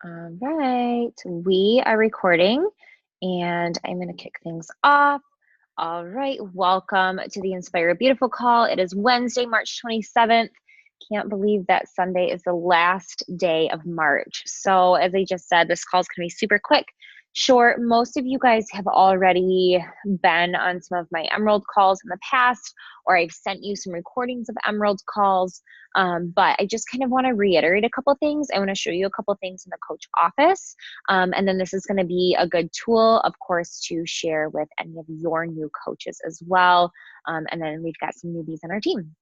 All right, we are recording and I'm going to kick things off. All right, welcome to the Inspire Beautiful call. It is Wednesday, March 27th. Can't believe that Sunday is the last day of March. So as I just said, this call is going to be super quick, short. Most of you guys have already been on some of my Emerald calls in the past, or I've sent you some recordings of Emerald calls. But I just kind of want to reiterate a couple things. I want to show you a couple things in the coach office. And then this is going to be a good tool, of course, to share with any of your new coaches as well. And then we've got some newbies on our team.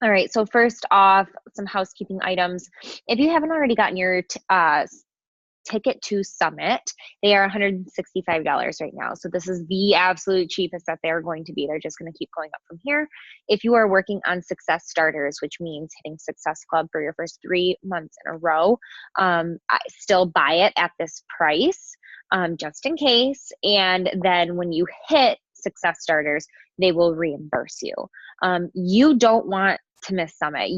All right, so first off, some housekeeping items. If you haven't already gotten your ticket to Summit, they are $165 right now. So this is the absolute cheapest that they're going to be. They're just going to keep going up from here. If you are working on Success Starters, which means hitting Success Club for your first 3 months in a row, I still buy it at this price, just in case. And then when you hit Success Starters, they will reimburse you. You don't want to miss Summit.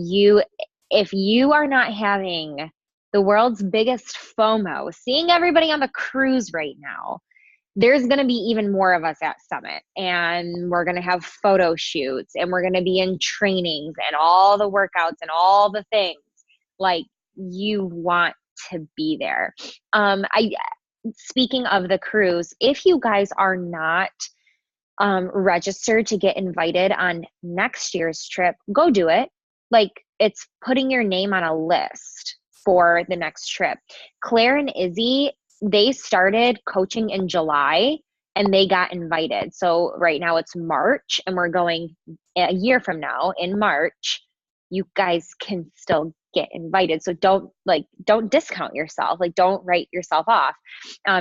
If you are not having the world's biggest FOMO, seeing everybody on the cruise right now, there's going to be even more of us at Summit, and we're going to have photo shoots, and we're going to be in trainings and all the workouts and all the things. Like, you want to be there. Speaking of the cruise, if you guys are not registered to get invited on next year's trip, go do it. Like, it's putting your name on a list for the next trip. Claire and Izzy, they started coaching in July and they got invited. So right now it's March and we're going a year from now in March. You guys can still get invited. So don't discount yourself. Like, don't write yourself off.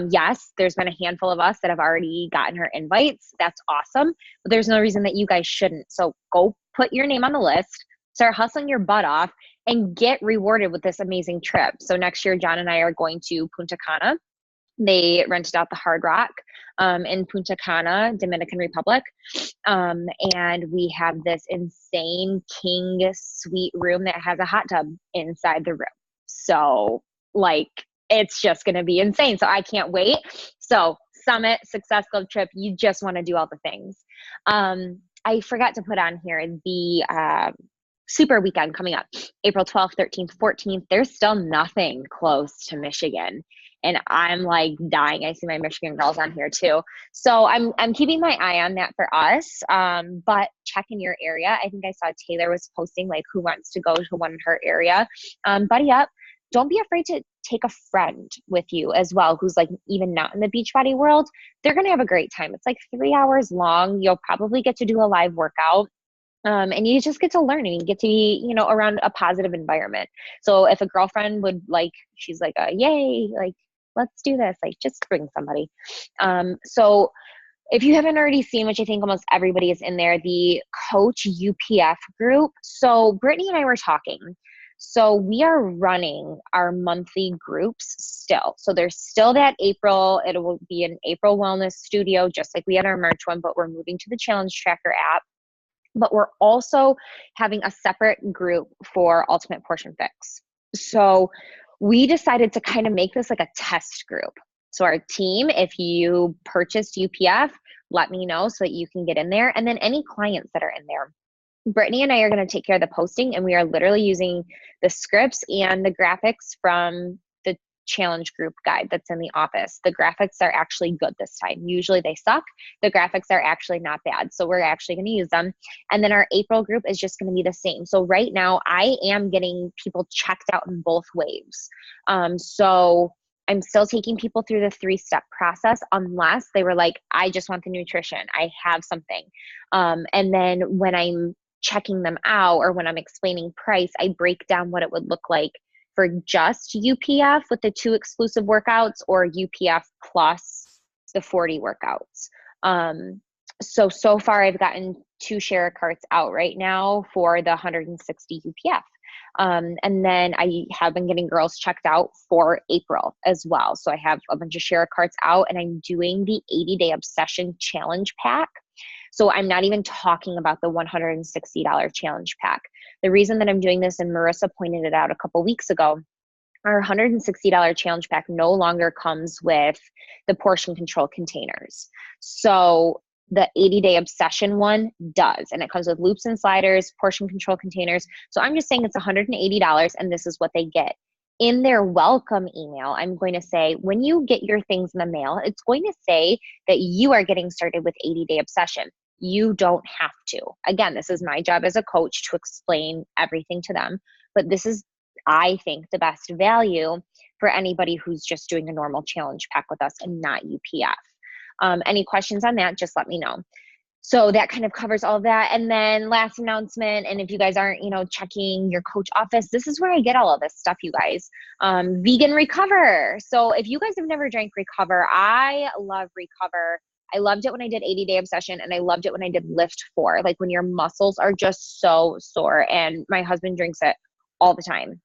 Yes, there's been a handful of us that have already gotten her invites. That's awesome. But there's no reason that you guys shouldn't. So go put your name on the list, start hustling your butt off, and get rewarded with this amazing trip. So next year, John and I are going to Punta Cana. They rented out the Hard Rock in Punta Cana, Dominican Republic. And we have this insane king suite room that has a hot tub inside the room. So, like, it's just going to be insane. So I can't wait. So Summit, Success Club trip, you just want to do all the things. I forgot to put on here the super weekend coming up, April 12th, 13th, 14th. There's still nothing close to Michigan. And I'm like dying. I see my Michigan girls on here too. So I'm keeping my eye on that for us. But check in your area. I think I saw Taylor was posting like who wants to go to one in her area. Buddy up. Don't be afraid to take a friend with you as well, who's like even not in the Beachbody world. They're going to have a great time. It's like 3 hours long. You'll probably get to do a live workout. And you just get to learn and you get to be, around a positive environment. So if a girlfriend would she's like, yay, like, let's do this. Like, just bring somebody. So if you haven't already seen, which I think almost everybody is in there, the Coach UPF group. So Brittany and I were talking. So we are running our monthly groups still. So there's still that April. It will be an April Wellness Studio, just like we had our March one, but we're moving to the Challenge Tracker app. But we're also having a separate group for Ultimate Portion Fix. So we decided to kind of make this like a test group. So our team, if you purchased UPF, let me know so that you can get in there. And then any clients that are in there. Brittany and I are going to take care of the posting, and we are literally using the scripts and the graphics from the challenge group guide that's in the office. The graphics are actually good this time. Usually they suck. The graphics are actually not bad. So we're actually going to use them. And then our April group is just going to be the same. So right now I am getting people checked out in both waves. So I'm still taking people through the 3-step process unless they were like, I just want the nutrition. I have something. And then when I'm checking them out or when I'm explaining price, I break down what it would look like for just UPF with the 2 exclusive workouts or UPF plus the 40 workouts. So far I've gotten 2 share carts out right now for the 160 UPF. And then I have been getting girls checked out for April as well. So I have a bunch of share carts out, and I'm doing the 80-day obsession challenge pack. So I'm not even talking about the $160 challenge pack. The reason that I'm doing this, and Marissa pointed it out a couple weeks ago, our $160 challenge pack no longer comes with the portion control containers. So the 80-day obsession one does, and it comes with loops and sliders, portion control containers. So I'm just saying it's $180, and this is what they get. In their welcome email, I'm going to say, when you get your things in the mail, it's going to say that you are getting started with 80-day obsession. You don't have to. Again, this is my job as a coach to explain everything to them, but this is, I think, the best value for anybody who's just doing a normal challenge pack with us and not UPF. Any questions on that, just let me know. So that kind of covers all of that. And then last announcement, and if you guys aren't, checking your coach office, this is where I get all of this stuff, you guys. Vegan Recover. So if you guys have never drank Recover, I love Recover. I loved it when I did 80-day obsession, and I loved it when I did Lift 4, like when your muscles are just so sore, and my husband drinks it all the time.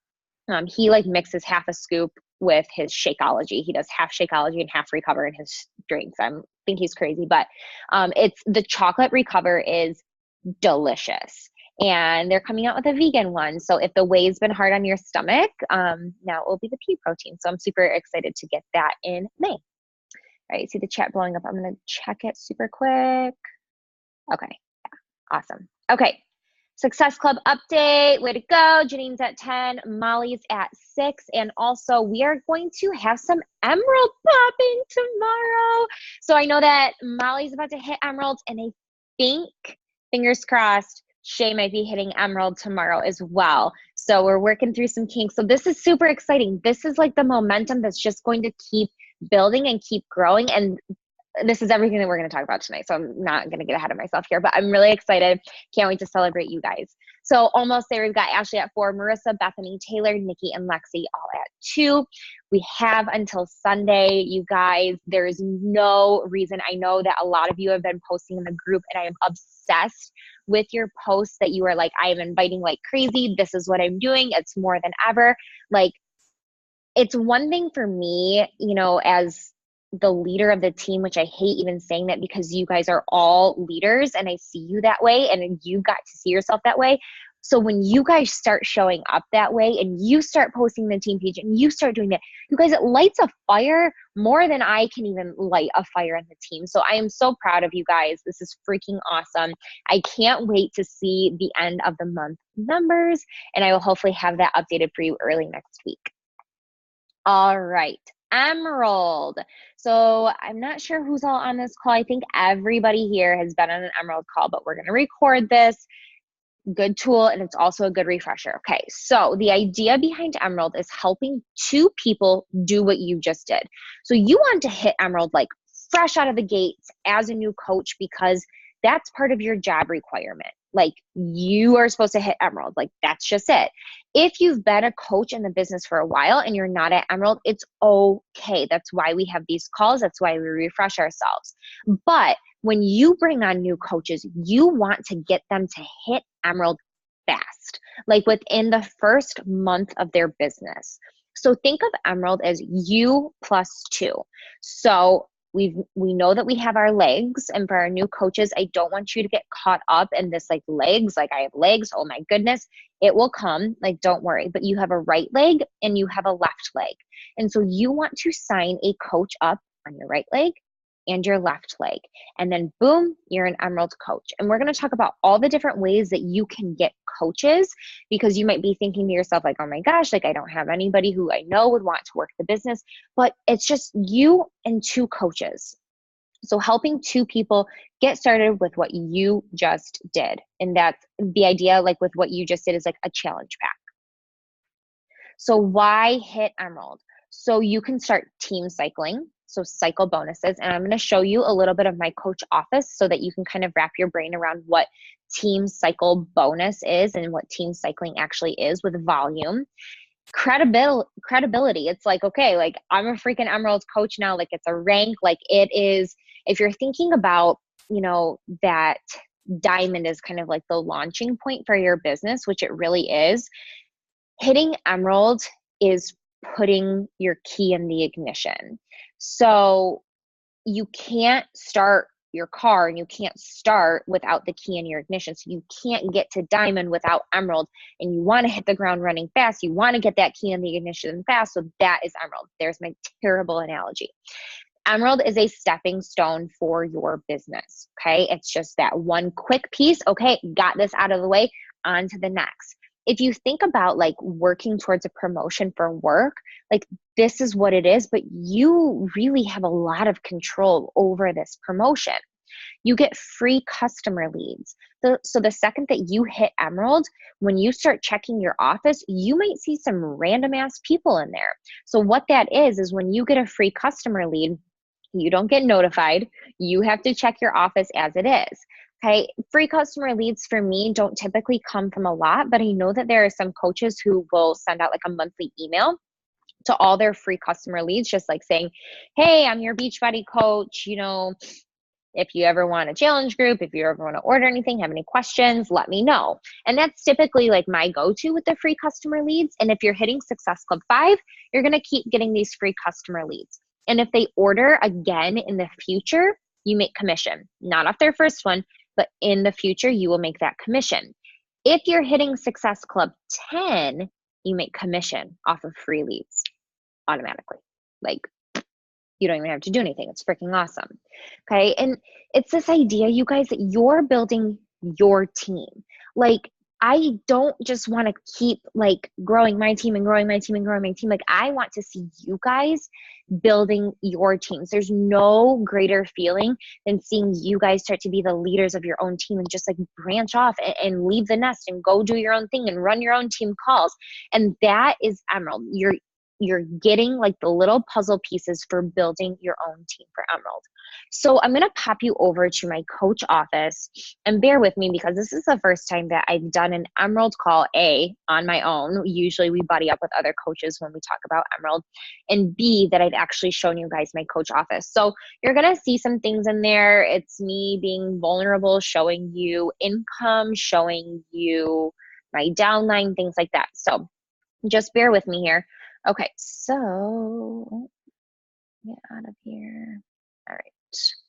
He like mixes half a scoop with his Shakeology. He does half Shakeology and half Recover in his drinks. I think he's crazy, but it's the chocolate Recover is delicious. And they're coming out with a vegan one. So if the whey's been hard on your stomach, now it will be the pea protein. So I'm super excited to get that in May. All right, see the chat blowing up. I'm going to check it super quick. Okay, yeah, awesome. Okay. Success Club update, way to go. Janine's at 10, Molly's at 6, and also we are going to have some emerald popping tomorrow. So I know that Molly's about to hit emeralds, and I think, fingers crossed, Shay might be hitting emerald tomorrow as well. So we're working through some kinks. So this is super exciting. This is like the momentum that's just going to keep building and keep growing, and this is everything that we're going to talk about tonight. So I'm not going to get ahead of myself here, but I'm really excited. Can't wait to celebrate you guys. So almost there. We've got Ashley at 4, Marissa, Bethany, Taylor, Nikki, and Lexi all at 2. We have until Sunday, you guys. There is no reason. I know that a lot of you have been posting in the group, and I am obsessed with your posts that you are like, I am inviting like crazy. This is what I'm doing. It's more than ever. Like, it's one thing for me, as the leader of the team, which I hate even saying that because you guys are all leaders and I see you that way and you got to see yourself that way. So when you guys start showing up that way and you start posting the team page and you start doing that, you guys, it lights a fire more than I can even light a fire in the team. So I am so proud of you guys. This is freaking awesome. I can't wait to see the end of the month numbers, and I will hopefully have that updated for you early next week. All right. Emerald. So I'm not sure who's all on this call. I think everybody here has been on an Emerald call, but we're going to record this. Good tool, and it's also a good refresher. Okay, so the idea behind Emerald is helping 2 people do what you just did. So you want to hit Emerald like fresh out of the gates as a new coach, because that's part of your job requirement. Like, you are supposed to hit Emerald. Like, that's just it. If you've been a coach in the business for a while and you're not at Emerald, it's okay. That's why we have these calls. That's why we refresh ourselves. But when you bring on new coaches, you want to get them to hit Emerald fast, like within the first month of their business. So think of Emerald as you plus 2. So we know that we have our legs, and for our new coaches, I don't want you to get caught up in this like legs, like I have legs, oh my goodness, it will come, like don't worry, but you have a right leg and you have a left leg. And so you want to sign a coach up on your right leg and your left leg, and then boom, you're an Emerald coach. And we're going to talk about all the different ways that you can get coaches, because you might be thinking to yourself like, oh my gosh, like I don't have anybody who I know would want to work the business, but it's just you and 2 coaches. So helping 2 people get started with what you just did. And that's the idea, like with what you just did is like a challenge pack. So why hit Emerald? So you can start team cycling. So cycle bonuses, and I'm going to show you a little bit of my coach office so that you can kind of wrap your brain around what team cycle bonus is and what team cycling actually is with volume. Credibility. It's like, okay, like I'm a freaking Emerald coach now. Like it's a rank. Like it is, if you're thinking about, that diamond is kind of like the launching point for your business, which it really is. Hitting Emerald is putting your key in the ignition. So you can't start your car and you can't start without the key in your ignition. So you can't get to diamond without emerald, and you want to hit the ground running fast. You want to get that key in the ignition fast. So that is emerald. There's my terrible analogy. Emerald is a stepping stone for your business. Okay. It's just that one quick piece. Okay. Got this out of the way, on to the next. If you think about like working towards a promotion for work, like this is what it is, but you really have a lot of control over this promotion. You get free customer leads. So the second that you hit emerald, when you start checking your office, you might see some random ass people in there. So what that is when you get a free customer lead, you don't get notified. You have to check your office as it is. Okay. Free customer leads for me don't typically come from a lot, but I know that there are some coaches who will send out like a monthly email to all their free customer leads, just like saying, hey, I'm your Beachbody coach. You know, if you ever want a challenge group, if you ever want to order anything, have any questions, let me know. And that's typically like my go-to with the free customer leads. And if you're hitting Success Club 5, you're going to keep getting these free customer leads. And if they order again in the future, you make commission, not off their first one, but in the future, you will make that commission. If you're hitting Success Club 10, you make commission off of free leads automatically. Like, you don't even have to do anything. It's freaking awesome. Okay. And it's this idea, you guys, that you're building your team. Like, I don't just want to keep like growing my team and growing my team and growing my team. Like, I want to see you guys building your teams. There's no greater feeling than seeing you guys start to be the leaders of your own team and just like branch off and leave the nest and go do your own thing and run your own team calls. And that is emerald. You're getting like the little puzzle pieces for building your own team for emerald. So I'm going to pop you over to my coach office, and bear with me because this is the first time that I've done an emerald call on my own. Usually we buddy up with other coaches when we talk about emerald, and B, that I've actually shown you guys my coach office. So you're going to see some things in there. It's me being vulnerable, showing you income, showing you my downline, things like that. So just bear with me here. Okay, so get out of here. All right.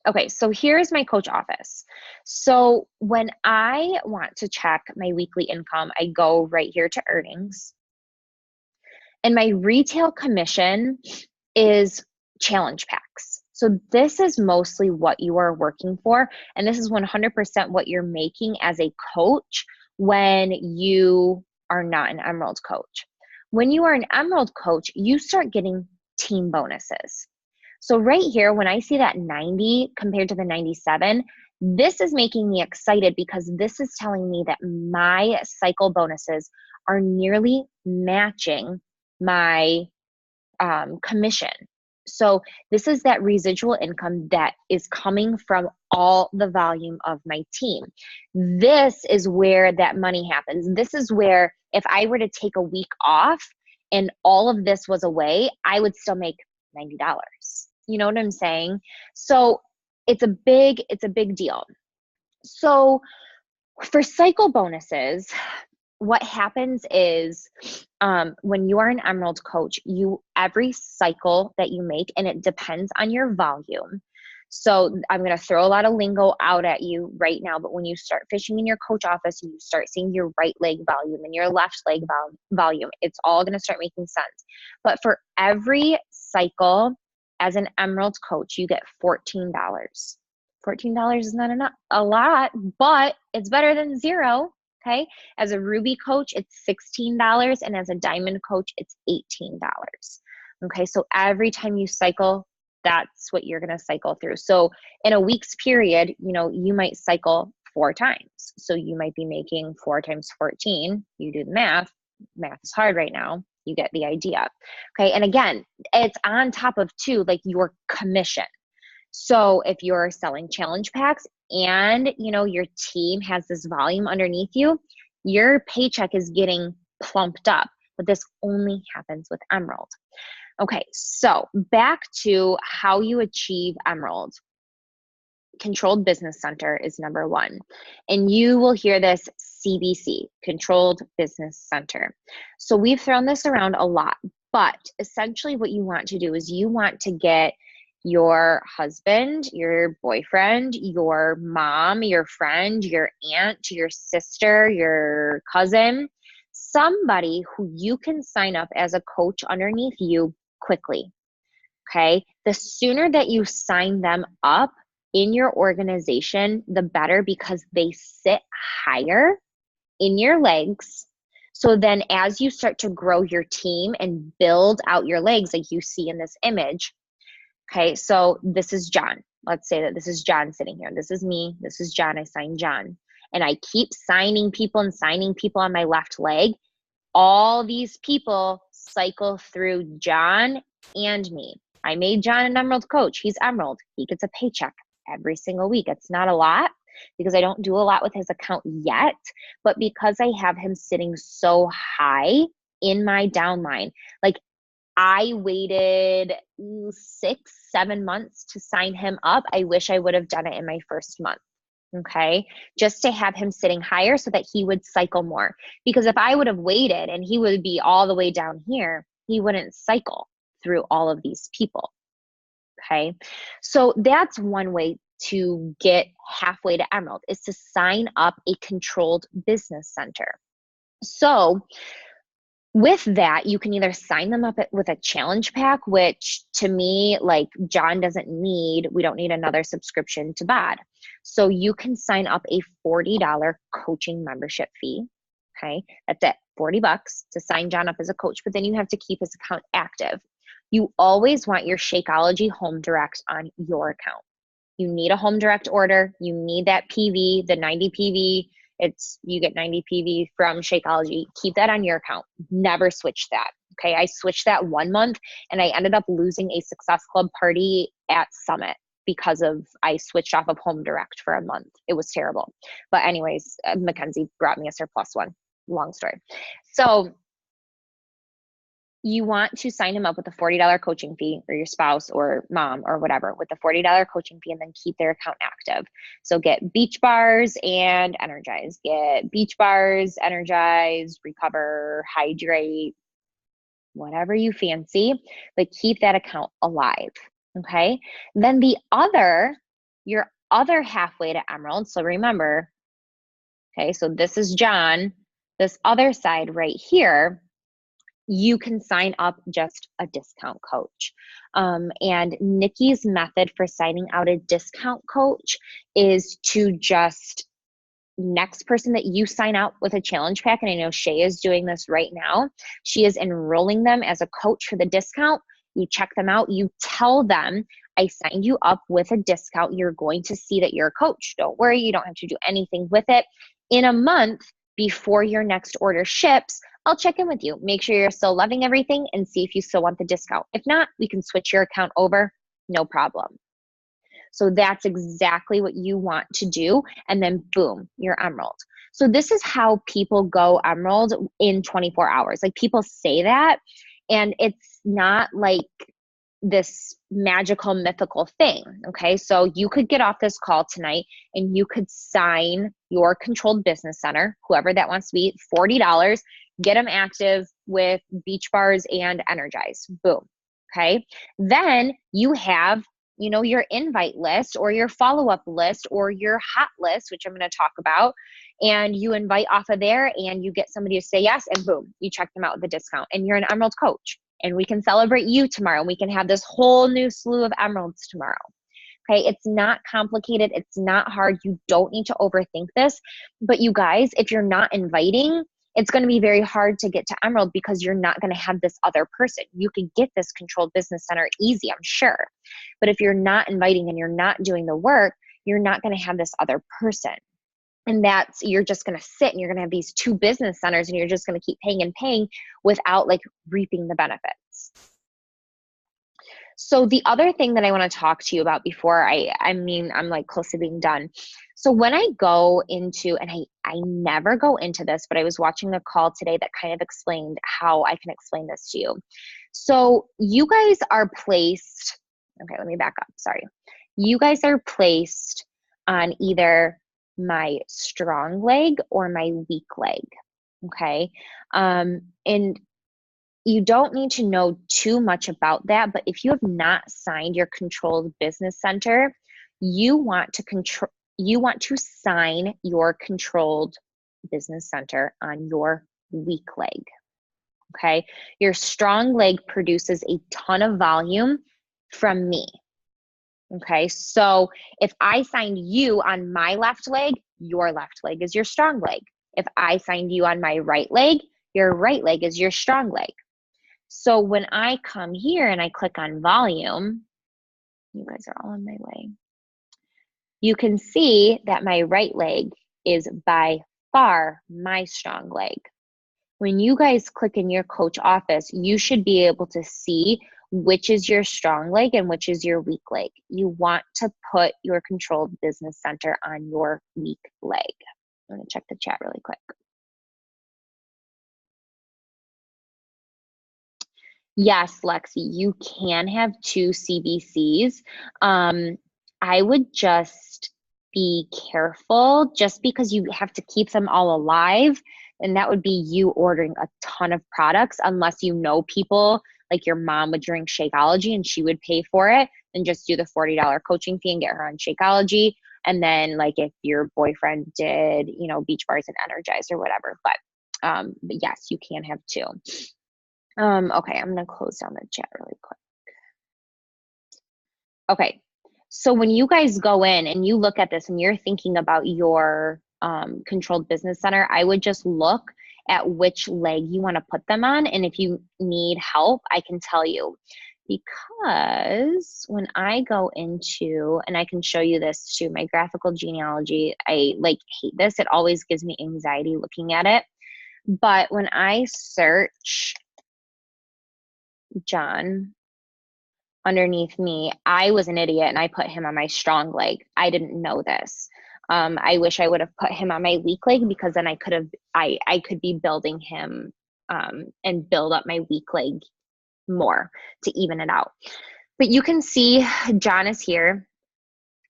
Okay, so here's my coach office. So when I want to check my weekly income, I go right here to earnings. And my retail commission is challenge packs. So this is mostly what you are working for. And this is 100% what you're making as a coach when you are not an emerald coach. When you are an emerald coach, you start getting team bonuses. So right here, when I see that 90 compared to the 97, this is making me excited because this is telling me that my cycle bonuses are nearly matching my commission. So this is that residual income that is coming from all the volume of my team. This is where that money happens. This is where if I were to take a week off and all of this was away, I would still make $90. You know what I'm saying? So it's a big deal. So for cycle bonuses, what happens is when you are an emerald coach, every cycle that you make, and it depends on your volume. So I'm going to throw a lot of lingo out at you right now, but when you start fishing in your coach office, you start seeing your right leg volume and your left leg volume, it's all going to start making sense. But for every cycle as an emerald coach, you get $14. $14 is not a lot, but it's better than zero. Okay. As a ruby coach, it's $16. And as a diamond coach, it's $18. Okay. So every time you cycle, that's what you're going to cycle through. So in a week's period, you might cycle 4 times. So you might be making 4 times 14. You do the math. Math is hard right now. You get the idea. Okay. And again, it's on top of too, like your commission. So if you're selling challenge packs and your team has this volume underneath you, your paycheck is getting plumped up, but this only happens with emerald. Okay, so back to how you achieve emerald. Controlled Business Center is number 1. And you will hear this CBC, Controlled Business Center. So we've thrown this around a lot, but essentially what you want to do is you want to get your husband, your boyfriend, your mom, your friend, your aunt, your sister, your cousin, somebody who you can sign up as a coach underneath you quickly. Okay. The sooner that you sign them up in your organization, the better, because they sit higher in your legs. So then as you start to grow your team and build out your legs, like you see in this image, okay, so this is John. Let's say that this is John sitting here. This is me. This is John. I signed John. And I keep signing people and signing people on my left leg. All these people cycle through John and me. I made John an Emerald coach. He's Emerald. He gets a paycheck every single week. It's not a lot because I don't do a lot with his account yet, but because I have him sitting so high in my downline, like I waited 6-7 months to sign him up. I wish I would have done it in my first month. Okay, just to have him sitting higher so that he would cycle more. Because if I would have waited and he would be all the way down here, he wouldn't cycle through all of these people. Okay, so that's one way to get halfway to Emerald, is to sign up a controlled business center. So with that, you can either sign them up with a challenge pack, which to me, like John doesn't need, we don't need another subscription to BOD. So you can sign up a $40 coaching membership fee. Okay, that's it, $40 to sign John up as a coach, but then you have to keep his account active. You always want your Shakeology Home Direct on your account. You need a Home Direct order. You need that PV, the 90 PV. You get 90 PV from Shakeology. Keep that on your account. Never switch that. Okay, I switched that 1 month and I ended up losing a Success Club party at Summit because I switched off of Home Direct for a month. It was terrible. But anyways, Mackenzie brought me a surplus one. Long story. So you want to sign him up with a $40 coaching fee, or your spouse or mom or whatever with a $40 coaching fee, and then keep their account active. So get Beach Bars and Energize. Get Beach Bars, Energize, Recover, Hydrate, whatever you fancy, but keep that account alive. Okay. Then your other halfway to Emerald. So remember, okay, so this is John. This other side right here, you can sign up just a discount coach. And Nikki's method for signing out a discount coach is to just, next person that you sign out with a challenge pack, and I know Shay is doing this right now, she is enrolling them as a coach for the discount. You check them out, you tell them, I signed you up with a discount. You're going to see that you're a coach. Don't worry, you don't have to do anything with it. In a month before your next order ships, I'll check in with you, make sure you're still loving everything, and see if you still want the discount. If not, we can switch your account over, no problem. So that's exactly what you want to do. And then boom, you're Emerald. So this is how people go Emerald in 24 hours. Like, people say that, and it's not like this magical, mythical thing. Okay. So you could get off this call tonight and you could sign your controlled business center, whoever that wants to be, $40, get them active with Beach Bars and Energize. Boom. Okay. Then you have, your invite list or your follow-up list or your hot list, which I'm going to talk about, and you invite off of there and you get somebody to say yes, and boom, you check them out with a discount, and you're an Emerald coach, and we can celebrate you tomorrow. We can have this whole new slew of Emeralds tomorrow. Okay. It's not complicated. It's not hard. You don't need to overthink this, but you guys, if you're not inviting, it's going to be very hard to get to Emerald because you're not going to have this other person. You can get this controlled business center easy, I'm sure. But if you're not inviting and you're not doing the work, you're not going to have this other person. And you're just going to sit and you're going to have these two business centers and you're just going to keep paying and paying without reaping the benefits. So the other thing that I want to talk to you about before I'm close to being done. So when I go into, and I never go into this, but I was watching a call today that kind of explained how I can explain this to you. So you guys are placed, okay, let me back up. Sorry. You guys are placed on either my strong leg or my weak leg. Okay. And you don't need to know too much about that, but if you have not signed your controlled business center, you want to sign your controlled business center on your weak leg. Okay? Your strong leg produces a ton of volume from me. Okay? So if I signed you on my left leg, your left leg is your strong leg. If I signed you on my right leg, your right leg is your strong leg. So when I come here and I click on volume, you guys are all in my way. You can see that my right leg is by far my strong leg. When you guys click in your coach office, you should be able to see which is your strong leg and which is your weak leg. You want to put your controlled business center on your weak leg. I'm going to check the chat really quick. Yes, Lexi, you can have two CBCs. I would just be careful just because you have to keep them all alive. And that would be you ordering a ton of products unless you know people like your mom would drink Shakeology and she would pay for it and just do the $40 coaching fee and get her on Shakeology. And then like if your boyfriend did, Beach Bars and Energize or whatever. But yes, you can have two. Okay, I'm gonna close down the chat really quick. Okay, so when you guys go in and you look at this and you're thinking about your controlled business center, I would just look at which leg you want to put them on. And if you need help, I can tell you. Because when I go into, and I can show you this too, my graphical genealogy, I hate this. It always gives me anxiety looking at it. But when I search John underneath me, I was an idiot and I put him on my strong leg. I didn't know this. I wish I would have put him on my weak leg because then I could be building him and build up my weak leg more to even it out. But you can see John is here.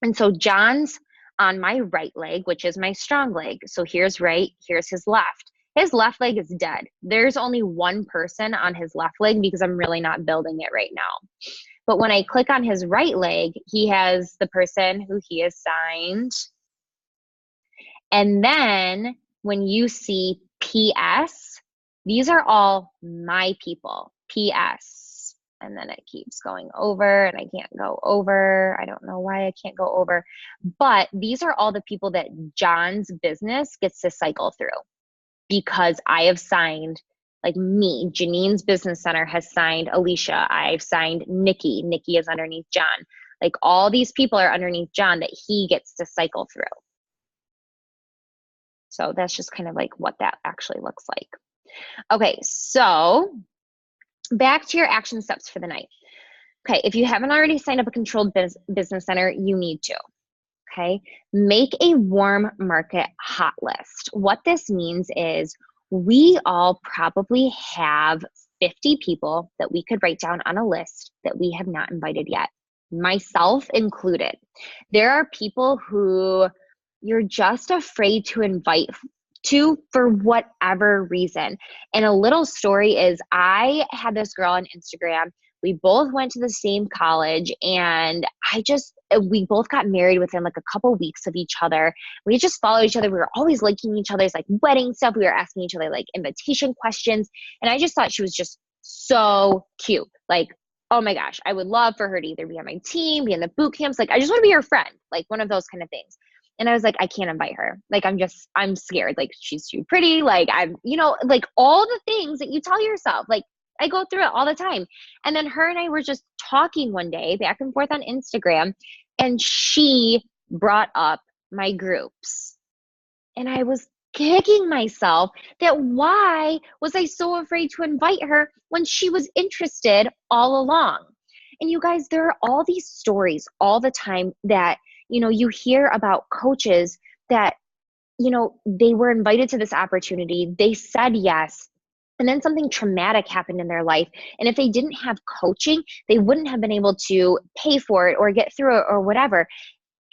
And so John's on my right leg, which is my strong leg. So here's right, here's his left. His left leg is dead. There's only one person on his left leg because I'm really not building it right now. But when I click on his right leg, he has the person who he assigned. And then when you see PS, these are all my people, PS. And then it keeps going over and I can't go over. I don't know why I can't go over. But these are all the people that John's business gets to cycle through because I have signed, like me, Janine's business center has signed Alicia. I've signed Nikki. Nikki is underneath John. Like all these people are underneath John that he gets to cycle through. So that's just kind of like what that actually looks like. Okay, so back to your action steps for the night. Okay, if you haven't already signed up a controlled business center, you need to. Okay, make a warm market hot list. What this means is we all probably have 50 people that we could write down on a list that we have not invited yet, myself included. There are people who you're just afraid to invite to for whatever reason. And a little story is I had this girl on Instagram. We both went to the same college and we both got married within like a couple weeks of each other. We just followed each other. We were always liking each other's like wedding stuff. We were asking each other like invitation questions. And I just thought she was just so cute. Like, oh my gosh, I would love for her to either be on my team, be in the boot camps. Like, I just want to be her friend, like one of those kind of things. And I was like, I can't invite her. Like, I'm scared. Like, she's too pretty. Like, like all the things that you tell yourself, like I go through it all the time. And then her and I were just talking one day back and forth on Instagram, and she brought up my groups. And I was kicking myself that why was I so afraid to invite her when she was interested all along? And you guys, there are all these stories all the time that you hear about coaches that, they were invited to this opportunity. They said yes. And then something traumatic happened in their life. And if they didn't have coaching, they wouldn't have been able to pay for it or get through it or whatever.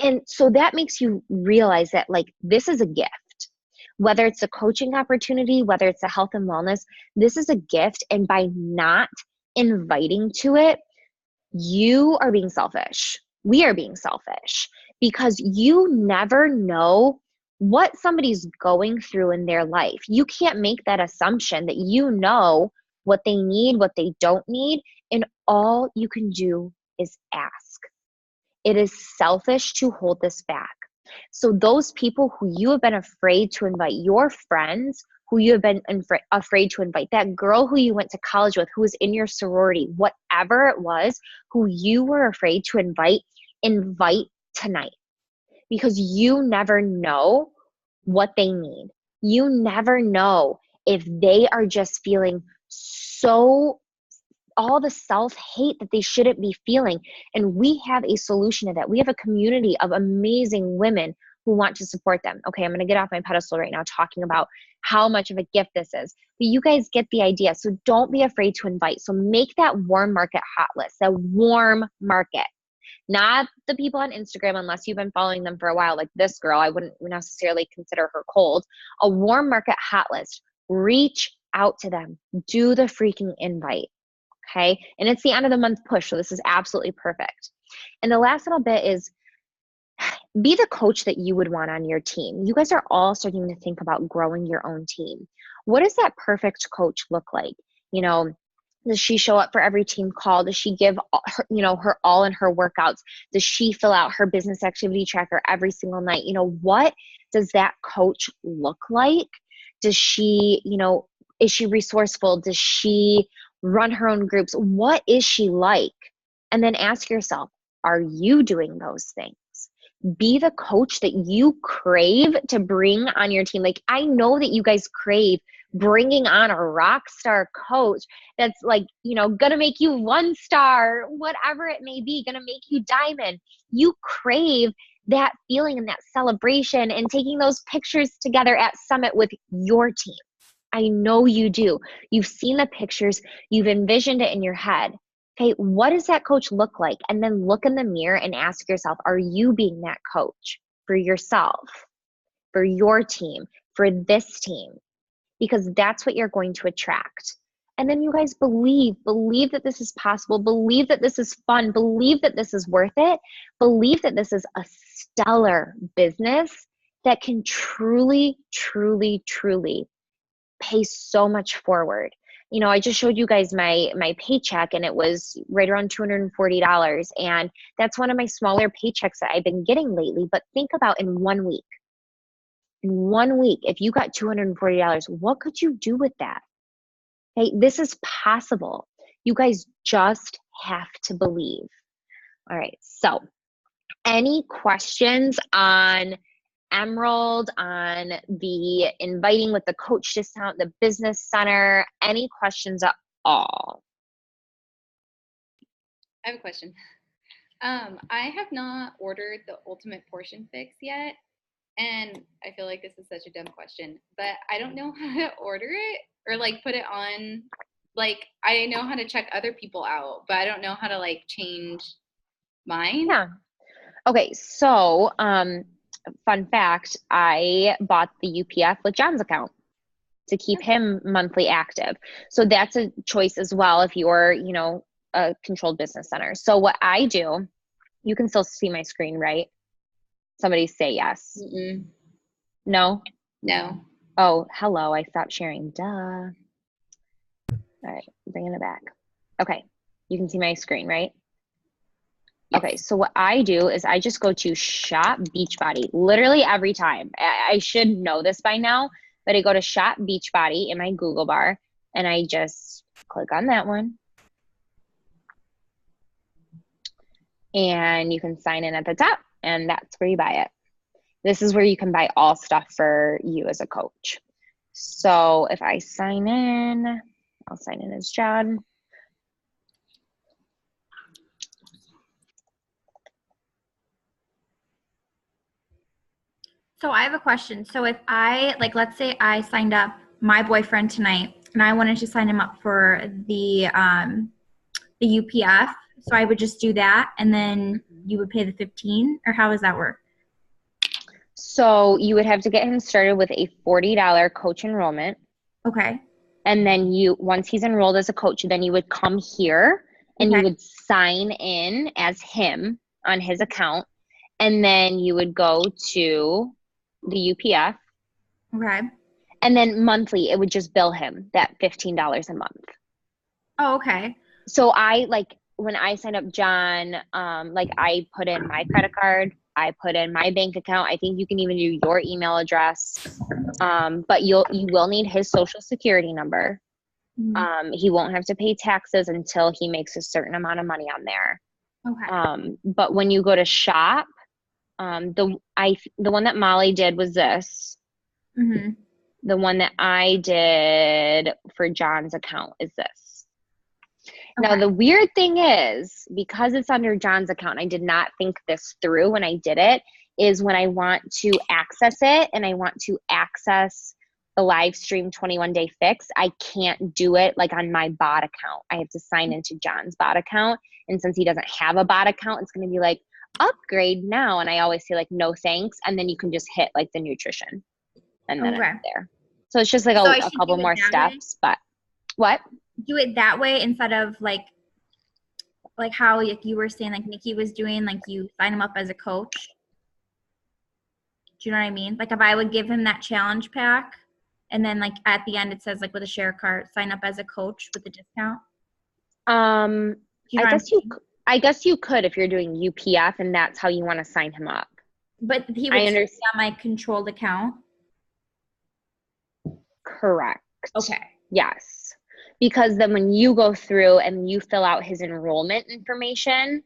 And so that makes you realize that like, this is a gift. whether it's a coaching opportunity, whether it's a health and wellness, this is a gift. And by not inviting to it, you are being selfish. We are being selfish because you never know what somebody's going through in their life. You can't make that assumption that you know what they need, what they don't need, and all you can do is ask. It is selfish to hold this back. So those people who you have been afraid to invite, your friends who you have been afraid to invite, that girl who you went to college with, who was in your sorority, whatever it was, who you were afraid to invite tonight. Because you never know what they need. You never know if they are just feeling so all the self-hate that they shouldn't be feeling. And we have a solution to that. We have a community of amazing women who want to support them. Okay, I'm going to get off my pedestal right now talking about how much of a gift this is. But you guys get the idea. So don't be afraid to invite. So make that warm market hot list, that warm market. Not the people on Instagram, unless you've been following them for a while, like this girl. I wouldn't necessarily consider her cold. A warm market hot list. Reach out to them. Do the freaking invite. Okay. And it's the end of the month push. So this is absolutely perfect. And the last little bit is be the coach that you would want on your team. You guys are all starting to think about growing your own team. What does that perfect coach look like? You know, does she show up for every team call? Does she give her, her all in her workouts? Does she fill out her business activity tracker every single night? What does that coach look like? Does she, is she resourceful? Does she run her own groups? What is she like? And then ask yourself, are you doing those things? Be the coach that you crave to bring on your team. Like, I know that you guys crave bringing on a rock star coach that's like, gonna make you 1-star, whatever it may be, gonna make you diamond. You crave that feeling and that celebration and taking those pictures together at Summit with your team. I know you do. You've seen the pictures, you've envisioned it in your head. Okay, what does that coach look like? And then look in the mirror and ask yourself, are you being that coach for yourself, for your team, for this team? Because that's what you're going to attract. And then you guys believe that this is possible, believe that this is fun, believe that this is worth it, believe that this is a stellar business that can truly, truly, truly pay so much forward. I just showed you guys my paycheck, and it was right around $240. And that's one of my smaller paychecks that I've been getting lately. But think about in 1 week, if you got $240, what could you do with that? Hey, this is possible. You guys just have to believe. All right. So any questions on Emerald, on the inviting with the coach discount, the business center? Any questions at all? I have a question. I have not ordered the Ultimate Portion Fix yet, and I feel like this is such a dumb question, but I don't know how to order it or like put it on. Like, I know how to check other people out, but I don't know how to like change mine. Yeah. Okay. So, fun fact, I bought the UPF with John's account to keep him monthly active. So that's a choice as well if you're, a controlled business center. So what I do, you can still see my screen, right? Somebody say yes. Mm-mm. No? No. Oh, hello. I stopped sharing. Duh. All right, bringing it back. Okay, you can see my screen, right? Yes. Okay, so what I do is I just go to Shop Beachbody literally every time. I should know this by now, but I go to Shop Beachbody in my Google bar and I just click on that one. And you can sign in at the top, and that's where you buy it. This is where you can buy all stuff for you as a coach. So if I sign in, I'll sign in as John. So I have a question. So if I, let's say I signed up my boyfriend tonight and I wanted to sign him up for the UPF, so I would just do that and then you would pay the $15, or how does that work? So you would have to get him started with a $40 coach enrollment. Okay. And then once he's enrolled as a coach, then you would come here and you Okay. would sign in as him on his account. And then you would go to the UPF. Okay. And then monthly, it would just bill him that $15 a month. Oh, okay. So when I signed up John, I put in my credit card, I put in my bank account. I think you can even do your email address. But you will need his social security number. Mhm. He won't have to pay taxes until he makes a certain amount of money on there. Okay. But when you go to shop, the one that Molly did was this. Mm-hmm. The one that I did for John's account is this. Okay. Now, the weird thing is, because it's under John's account, I did not think this through when I did it, is when I want to access it and I want to access the live stream 21-day fix, I can't do it like on my bot account. I have to sign into John's bot account. And since he doesn't have a bot account, it's going to be like, upgrade now. And I always say like, no thanks. And then you can just hit like the nutrition. And then Okay. it's there. So it's just like So I a should couple do it more that way? steps. But what? Do it that way instead of like how you were saying, like Nikki was doing, like you sign him up as a coach. Do you know what I mean? Like if I would give him that challenge pack and then like at the end it says like with a share card, sign up as a coach with a discount. Do you know I guess you could if you're doing UPF and that's how you want to sign him up. But he would stay on my controlled account. Correct. Okay. Yes. Because then when you go through and you fill out his enrollment information,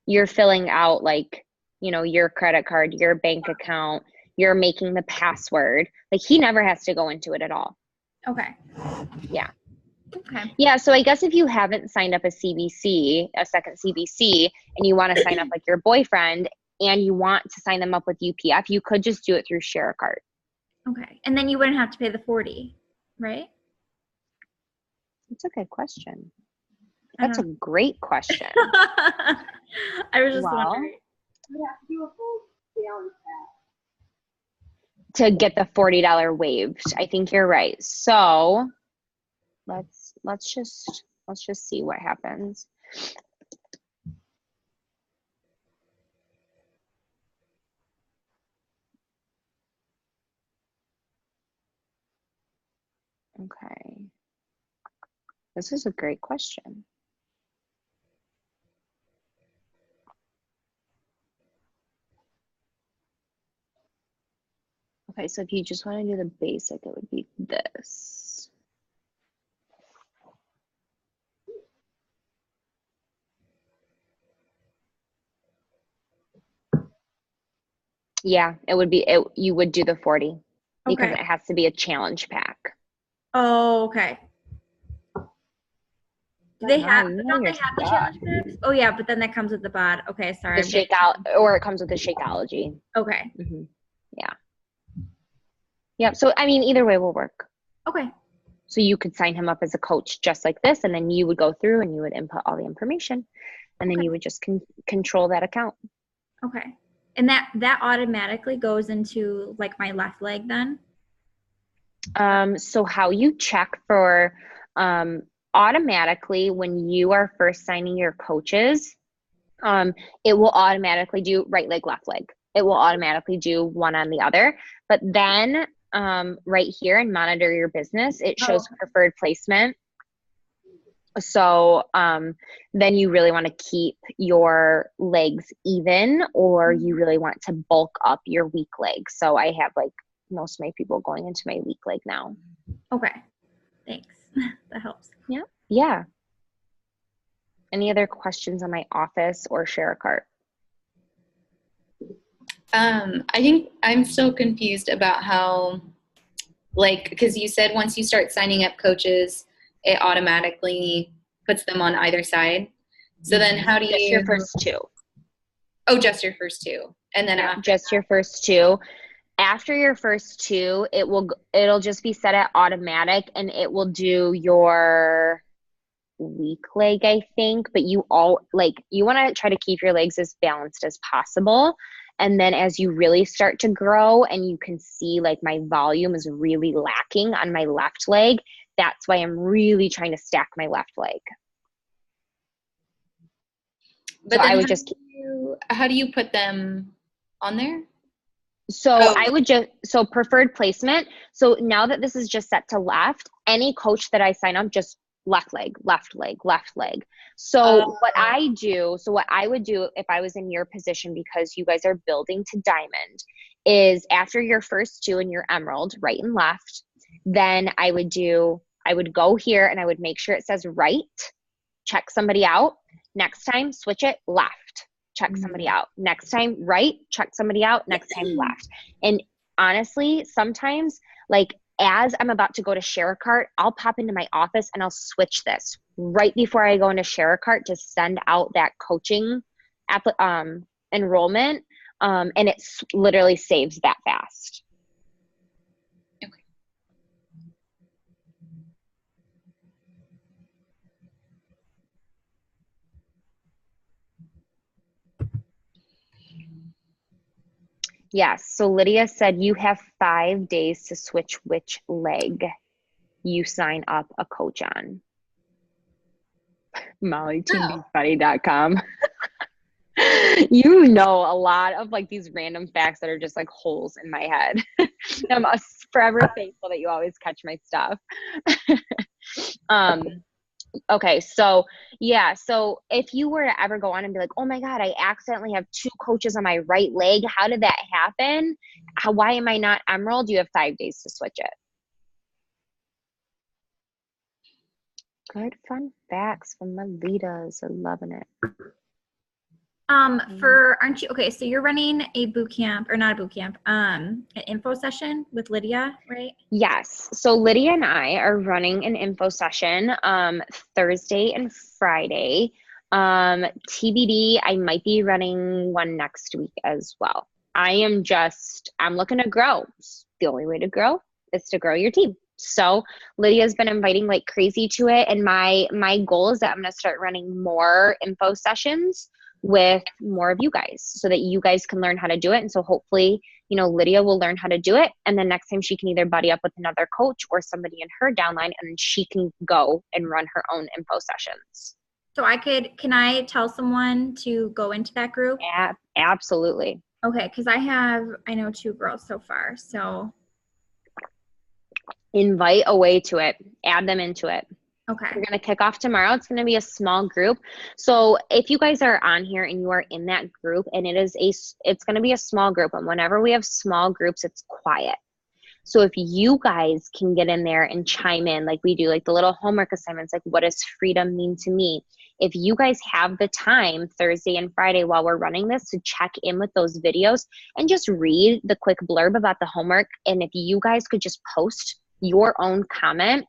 you're filling out like, your credit card, your bank account, you're making the password. Like he never has to go into it at all. Okay. Yeah. Okay. Yeah. So I guess if you haven't signed up a second CBC, and you want to sign up like your boyfriend and you want to sign them up with UPF, you could just do it through Share a Card. Okay. And then you wouldn't have to pay the $40, right? That's a good question. That's a great question. I was just wondering. You have to do a full challenge pack to get the $40 waived. I think you're right. So let's just see what happens. Okay. This is a great question. Okay, so if you just want to do the basic, it would be this. Yeah, it would be you would do the 40 because it has to be a challenge pack. Oh, okay. Don't they have the challenge packs? Oh yeah, but then that comes with the bod. Okay, sorry. The Shakeout, or it comes with the Shakeology. Okay. Mm-hmm. Yeah. Yeah. So I mean, either way will work. Okay. So you could sign him up as a coach just like this, and then you would go through and you would input all the information, and then you would just control that account. Okay. And that automatically goes into like my left leg then? So how you check for automatically when you are first signing your coaches, it will automatically do right leg, left leg. It will automatically do one on the other. But then right here in monitor your business, it shows preferred placement. So then you really want to keep your legs even, or you really want to bulk up your weak leg. So I have like most of my people going into my weak leg now. Okay. Thanks. That helps. Yeah. Yeah. Any other questions on my office or Share a Cart? I think I'm still confused about how, because you said once you start signing up coaches, it automatically puts them on either side. So then how do you... Just your first two. Oh, just your first two. And then after just your first two. After your first two, it'll just be set at automatic, and it will do your weak leg, I think. But you want to try to keep your legs as balanced as possible. And then as you really start to grow and you can see like my volume is really lacking on my left leg, that's why I'm really trying to stack my left leg. But So then I would just, how do you put them on there? so Oh. I would just, so preferred placement. So now that this is just set to left, any coach that I sign up, just left leg, left leg, left leg. So what I do, so what I would do if I was in your position, because you guys are building to diamond, is after your first two and your emerald, right and left, then I would go here and I would make sure it says right, check somebody out. Next time, switch it left, check somebody out. Next time, right, check somebody out. Next time, left. And honestly, sometimes like as I'm about to go to share a cart, I'll pop into my office and I'll switch this right before I go into share a cart to send out that coaching enrollment. And it literally saves that fast. Okay. Yes. So Lydia said you have 5 days to switch which leg you sign up a coach on. MollyTBFunny.com. You know a lot of like these random facts that are just like holes in my head. I'm forever thankful that you always catch my stuff. Okay, so yeah, so if you were to ever go on and be like, oh my God, I accidentally have 2 coaches on my right leg. How did that happen? Why am I not emerald? You have 5 days to switch it. Good fun facts from my leaders. I'm loving it. Aren't you okay? So you're running a boot camp, or not a boot camp, an info session with Lydia, right? Yes. So Lydia and I are running an info session Thursday and Friday. TBD, I might be running one next week as well. I'm looking to grow. The only way to grow is to grow your team. So Lydia's been inviting like crazy to it. And my goal is that I'm going to start running more info sessions with more of you guys so that you guys can learn how to do it. And so hopefully, Lydia will learn how to do it. And then next time she can either buddy up with another coach or somebody in her downline, and she can go and run her own info sessions. So can I tell someone to go into that group? Absolutely. Okay. Cause I know 2 girls so far. So invite away to it, add them into it. Okay. We're going to kick off tomorrow. It's going to be a small group. So if you guys are on here and you are in that group, and it's going to be a small group. And whenever we have small groups, it's quiet. So if you guys can get in there and chime in, like we do, like the little homework assignments, like what does freedom mean to me? If you guys have the time Thursday and Friday while we're running this to check in with those videos and just read the quick blurb about the homework. And if you guys could just post your own comment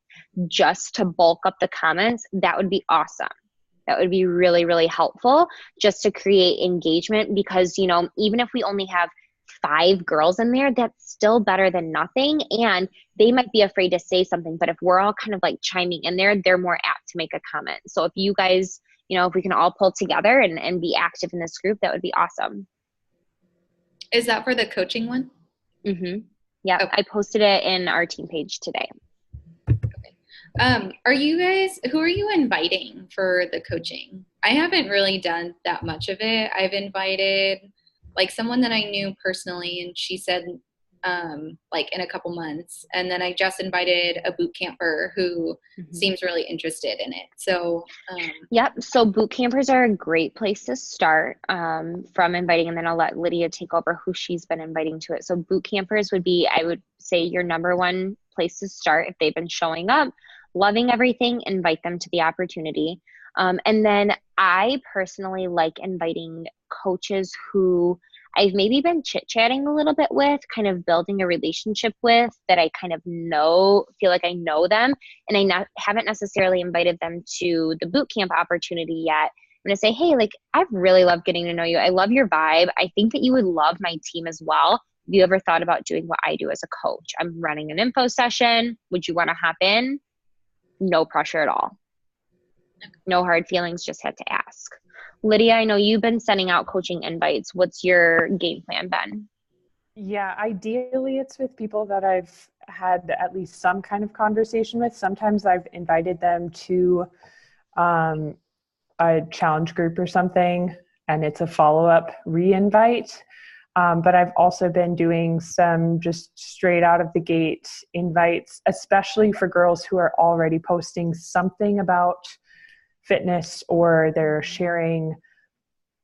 just to bulk up the comments, that would be awesome. That would be really, really helpful just to create engagement, because, even if we only have 5 girls in there, that's still better than nothing. And they might be afraid to say something, but if we're all kind of like chiming in there, they're more apt to make a comment. So if you guys, if we can all pull together and be active in this group, that would be awesome. Is that for the coaching one? Mm-hmm. Yeah, okay. I posted it in our team page today. Okay. Who are you inviting for the coaching? I haven't really done that much of it. I've invited like someone that I knew personally, and she said like in a couple months. And then I just invited a boot camper who seems really interested in it. So yep. So boot campers are a great place to start from inviting, and then I'll let Lydia take over who she's been inviting to it. So boot campers would be, I would say, your number one place to start. If they've been showing up, loving everything, invite them to the opportunity. And then I personally like inviting coaches who I've maybe been chit-chatting a little bit with, kind of building a relationship with, that I kind of feel like I know them, and I haven't necessarily invited them to the boot camp opportunity yet. I'm going to say, hey, like, I've really loved getting to know you. I love your vibe. I think that you would love my team as well. Have you ever thought about doing what I do as a coach? I'm running an info session. Would you want to hop in? No pressure at all. No hard feelings, just had to ask. Lydia, I know you've been sending out coaching invites. What's your game plan been? Yeah, ideally it's with people that I've had at least some kind of conversation with. Sometimes I've invited them to a challenge group or something, and it's a follow-up re-invite. But I've also been doing some just straight out of the gate invites, especially for girls who are already posting something about fitness, or they're sharing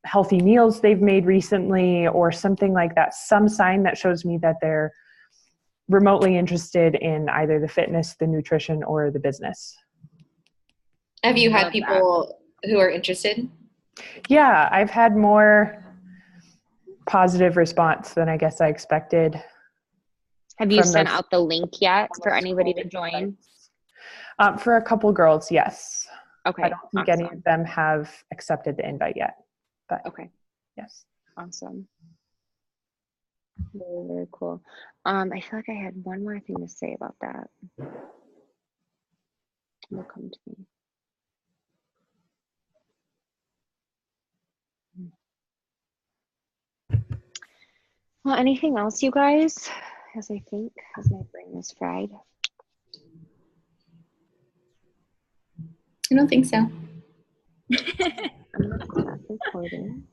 healthy meals they've made recently or something like that. Some sign that shows me that they're remotely interested in either the fitness, the nutrition, or the business. Have you had Love people who are interested? Yeah, I've had more positive response than I guess I expected. Have you From sent those- out the link yet for anybody to join? For a couple girls, yes. Okay. I don't think any awesome. of them have accepted the invite yet, but Okay. yes. Awesome. Very, very cool. I feel like I had one more thing to say about that. It'll come to me. Well, anything else, you guys? As my brain is fried. I don't think so. I'm gonna stop recording.